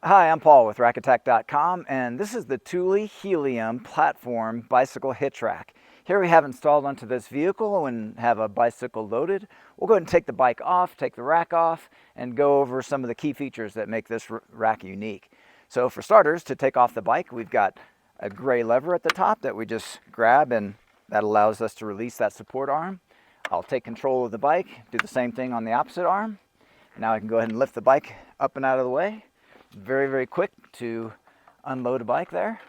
Hi, I'm Paul with ratcheting.com, and this is the Thule Helium Platform bicycle hitch rack. Here we have installed onto this vehicle and have a bicycle loaded. We'll go ahead and take the bike off, take the rack off, and go over some of the key features that make this rack unique. So for starters, to take off the bike, we've got a gray lever at the top that we just grab, and that allows us to release that support arm. I'll take control of the bike, do the same thing on the opposite arm. Now I can go ahead and lift the bike up and out of the way. Very, very quick to unload a bike there.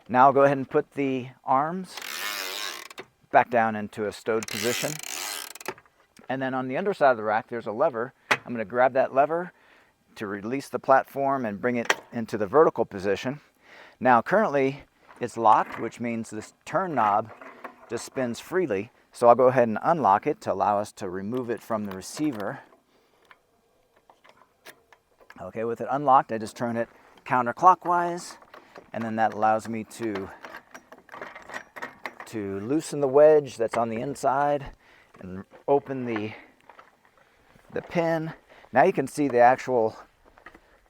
Now I'll go ahead and put the arms back down into a stowed position. And then on the underside of the rack, there's a lever. I'm going to grab that lever to release the platform and bring it into the vertical position. Now currently it's locked, which means this turn knob just spins freely. So I'll go ahead and unlock it to allow us to remove it from the receiver. Okay, with it unlocked, I just turn it counterclockwise, and then that allows me to loosen the wedge that's on the inside and open the pin. Now you can see the actual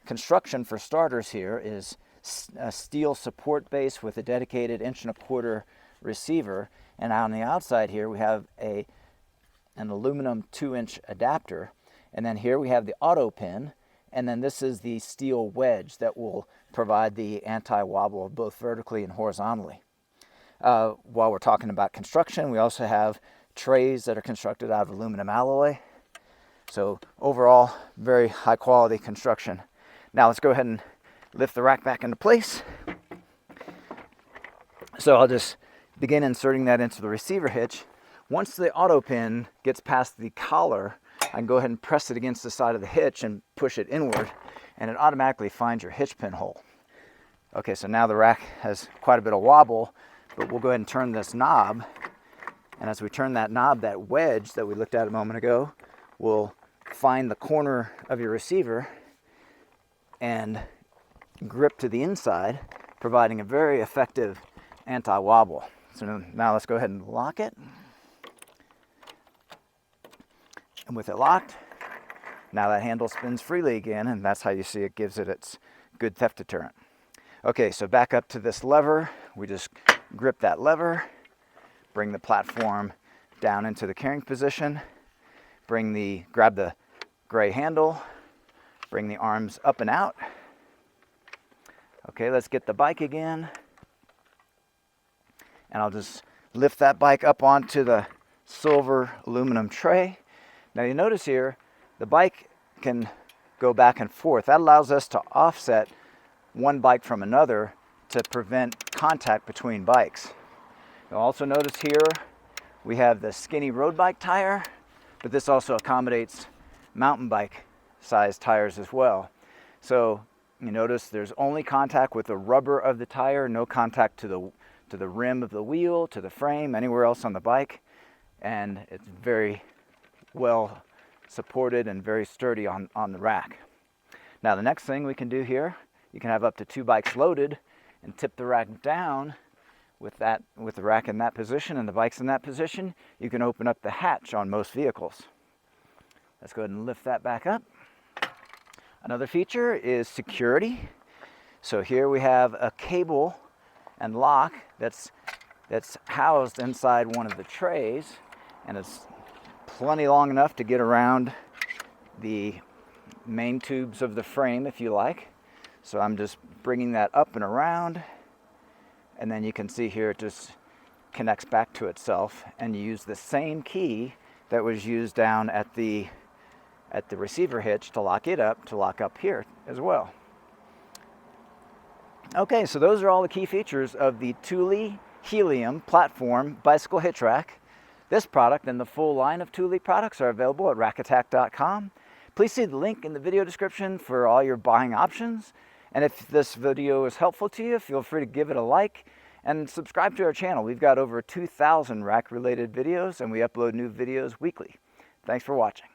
construction for starters here is a steel support base with a dedicated 1.25" receiver, and on the outside here we have an aluminum 2-inch adapter, and then here we have the auto pin. And then this is the steel wedge that will provide the anti-wobble both vertically and horizontally. While we're talking about construction, we also have trays that are constructed out of aluminum alloy. So overall, very high quality construction. Now let's go ahead and lift the rack back into place. So I'll just begin inserting that into the receiver hitch. Once the auto pin gets past the collar, I can go ahead and press it against the side of the hitch and push it inward, and it automatically finds your hitch pin hole. Okay, so now the rack has quite a bit of wobble, but we'll go ahead and turn this knob, and as we turn that knob, that wedge that we looked at a moment ago will find the corner of your receiver and grip to the inside, providing a very effective anti-wobble. So now let's go ahead and lock it. And with it locked, now that handle spins freely again, and that's how you see it gives it its good theft deterrent. Okay, so back up to this lever. We just grip that lever, bring the platform down into the carrying position, grab the gray handle, bring the arms up and out. Okay, let's get the bike again. And I'll just lift that bike up onto the silver aluminum tray. Now you notice here, the bike can go back and forth. That allows us to offset one bike from another to prevent contact between bikes. You'll also notice here, we have the skinny road bike tire, but this also accommodates mountain bike size tires as well. So you notice there's only contact with the rubber of the tire, no contact to the rim of the wheel, to the frame, anywhere else on the bike. And it's very well supported and very sturdy on the rack. Now the next thing we can do here, you can have up to 2 bikes loaded and tip the rack down with the rack in that position and the bikes in that position. You can open up the hatch on most vehicles. Let's go ahead and lift that back up. Another feature is security. So here we have a cable and lock that's housed inside one of the trays, and it's plenty long enough to get around the main tubes of the frame if you like. So I'm just bringing that up and around, and then you can see here it just connects back to itself, and you use the same key that was used down at the receiver hitch to lock it up, to lock up here as well. Okay, so those are all the key features of the Thule Helium Platform bicycle hitch rack. This product and the full line of Thule products are available at ratcheting.com. Please see the link in the video description for all your buying options. And if this video is helpful to you, feel free to give it a like and subscribe to our channel. We've got over 2,000 rack-related videos, and we upload new videos weekly. Thanks for watching.